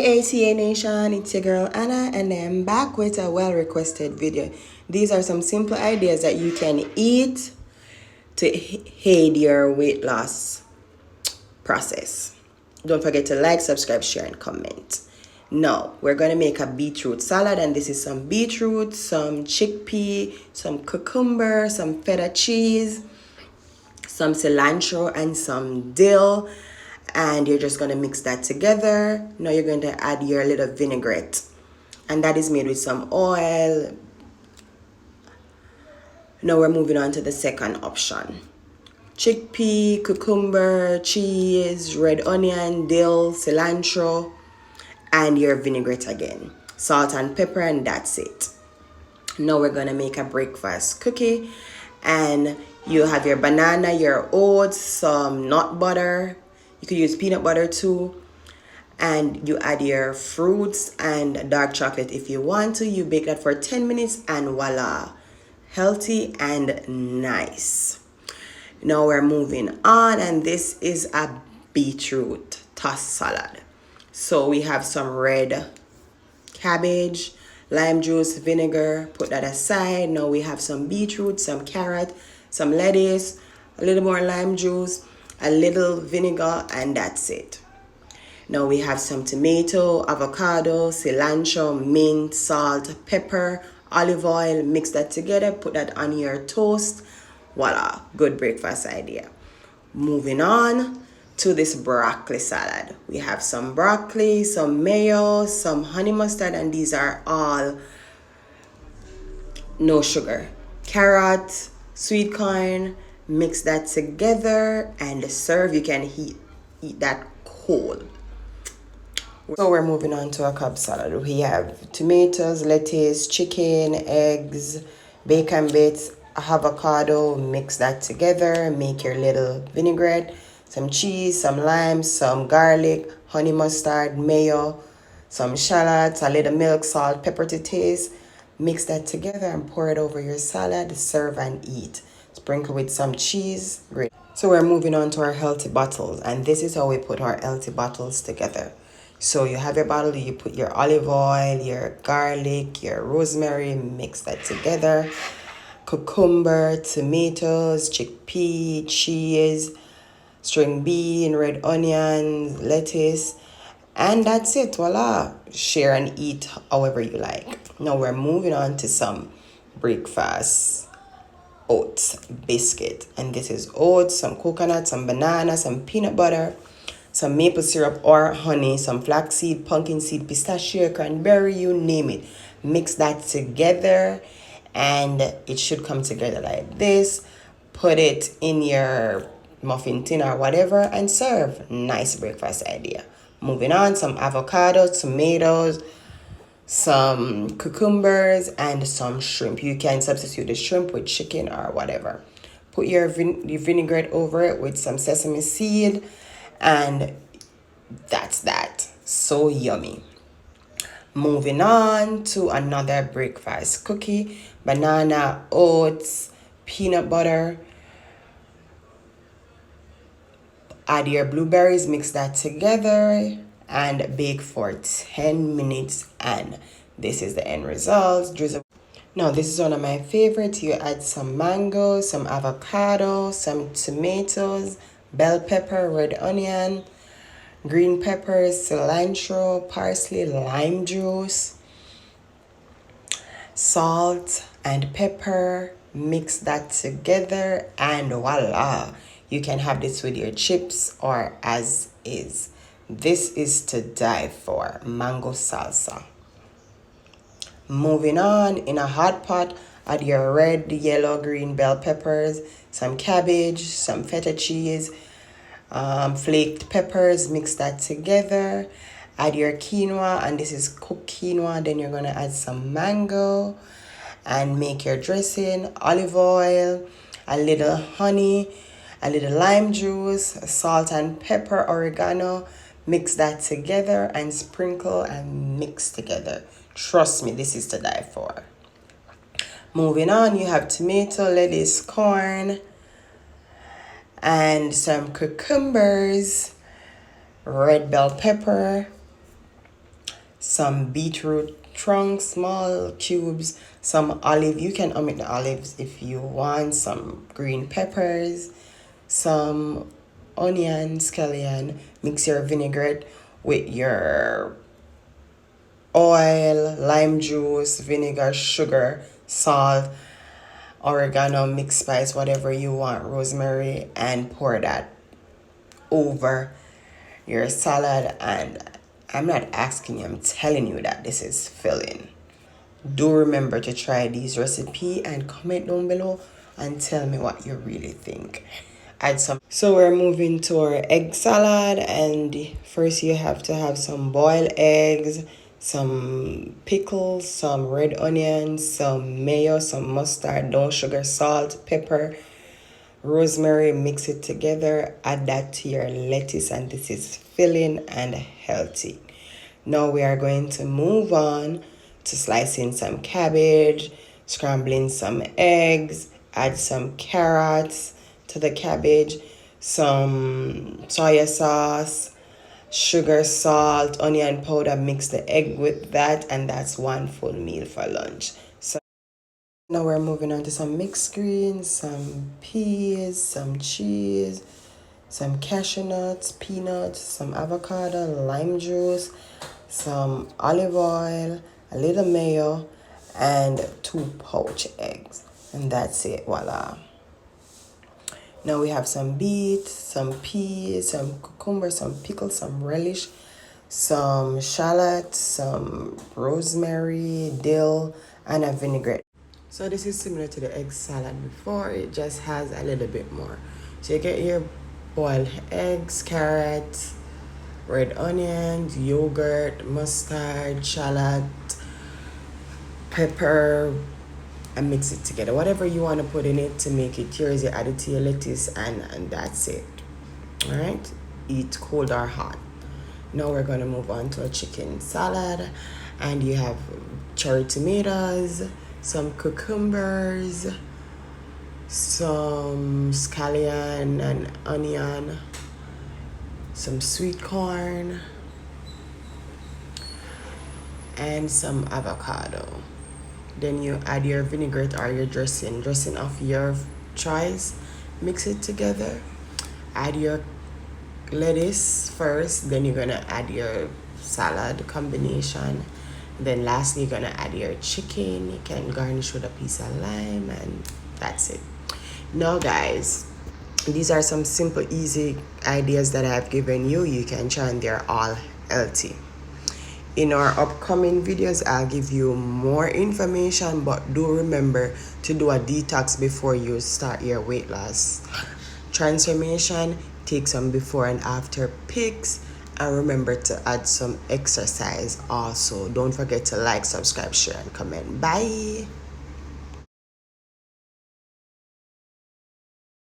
Hey ATA Nation, it's your girl Anna and I'm back with a well-requested video. These are some simple ideas that you can eat to aid your weight loss process. Don't forget to like, subscribe, share, and comment. Now, we're going to make a beetroot salad, and this is some beetroot, some chickpea, some cucumber, some feta cheese, some cilantro, and some dill. And you're just going to mix that together. Now you're going to add your little vinaigrette, and that is made with some oil. Now we're moving on to the second option. Chickpea, cucumber, cheese, red onion, dill, cilantro, and your vinaigrette again. Salt and pepper, and that's it. Now we're gonna make a breakfast cookie, and you have your banana, your oats, some nut butter. You could use peanut butter too. And you add your fruits and dark chocolate if you want to. You bake that for 10 minutes and voila. Healthy and nice. Now we're moving on, and this is a beetroot tossed salad. So we have some red cabbage, lime juice, vinegar, put that aside. Now we have some beetroot, some carrot, some lettuce, a little more lime juice, a little vinegar, and that's it. Now we have some tomato, avocado, cilantro, mint, salt, pepper, olive oil. Mix that together, put that on your toast. Voila, good breakfast idea. Moving on to this broccoli salad. We have some broccoli, some mayo, some honey mustard, and these are all no sugar. Carrot, sweet corn, mix that together and serve. You can eat that cold. So we're moving on to a Cobb salad. We have tomatoes, lettuce, chicken, eggs, bacon bits, avocado. Mix that together. Make your little vinaigrette, some cheese, some lime, some garlic, honey mustard, mayo, some shallots, a little milk, salt, pepper to taste. Mix that together and pour it over your salad. Serve and eat. Sprinkle with some cheese. Great. So we're moving on to our healthy bottles, and this is how we put our healthy bottles together. So you have your bottle, you put your olive oil, your garlic, your rosemary, mix that together. Cucumber, tomatoes, chickpea, cheese, string bean, red onions, lettuce, and that's it. Voila. Share and eat however you like. Now we're moving on to some breakfast oats biscuit, and this is oats, some coconut, some banana, some peanut butter, some maple syrup or honey, some flaxseed, pumpkin seed, pistachio, cranberry, you name it. Mix that together and it should come together like this. Put it in your muffin tin or whatever and serve. Nice breakfast idea. Moving on, some avocado, tomatoes, some cucumbers, and some shrimp. You can substitute the shrimp with chicken or whatever. Put your vinaigrette over it with some sesame seed, and that's that. So yummy. Moving on to another breakfast cookie. Banana, oats, peanut butter. Add your blueberries, mix that together and bake for 10 minutes, and this is the end result. Drizzle. Now this is one of my favorites. You add some mango, some avocado, some tomatoes, bell pepper, red onion, green peppers, cilantro, parsley, lime juice, salt and pepper. Mix that together and voila. You can have this with your chips or as is. This is to die for. Mango salsa. Moving on, in a hot pot, add your red, yellow, green bell peppers, some cabbage, some feta cheese, flaked peppers. Mix that together. Add your quinoa, and this is cooked quinoa. Then you're gonna add some mango and make your dressing. Olive oil, a little honey, a little lime juice, salt and pepper, oregano. Mix that together and sprinkle and mix together. Trust me, this is to die for. Moving on, you have tomato, lettuce, corn, and some cucumbers, red bell pepper, some beetroot trunks, small cubes, some olive. You can omit the olives if you want. Some green peppers, some onion, scallion. Mix your vinaigrette with your oil, lime juice, vinegar, sugar, salt, oregano, mixed spice, whatever you want, rosemary, and pour that over your salad. And I'm not asking you, I'm telling you that this is filling. Do remember to try these recipe and comment down below and tell me what you really think. Add some. So we're moving to our egg salad, and first you have to have some boiled eggs, some pickles, some red onions, some mayo, some mustard, no sugar, salt, pepper, rosemary. Mix it together, add that to your lettuce, and this is filling and healthy. Now we are going to move on to slicing some cabbage, scrambling some eggs, add some carrots to the cabbage, some soy sauce, sugar, salt, onion powder. Mix the egg with that, and that's one full meal for lunch. So now we're moving on to some mixed greens, some peas, some cheese, some cashew nuts, peanuts, some avocado, lime juice, some olive oil, a little mayo, and 2 poached eggs. And that's it, voila. Now we have some beets, some peas, some cucumber, some pickles, some relish, some shallots, some rosemary, dill, and a vinaigrette. So this is similar to the egg salad before, it just has a little bit more. So you get your boiled eggs, carrots, red onions, yogurt, mustard, shallot, pepper, and mix it together. Whatever you want to put in it to make it yours, you add it to your lettuce, and that's it. All right, eat cold or hot. Now we're going to move on to a chicken salad, and you have cherry tomatoes, some cucumbers, some scallion and onion, some sweet corn, and some avocado. Then you add your vinaigrette or your dressing of your choice. Mix it together. Add your lettuce first, then you're gonna add your salad combination. Then lastly, you're gonna add your chicken. You can garnish with a piece of lime, and that's it. Now guys, these are some simple, easy ideas that I've given you. You can try, and they're all healthy. In our upcoming videos, I'll give you more information, but do remember to do a detox before you start your weight loss transformation. Take some before and after pics, and remember to add some exercise also. Don't forget to like, subscribe, share, and comment. Bye.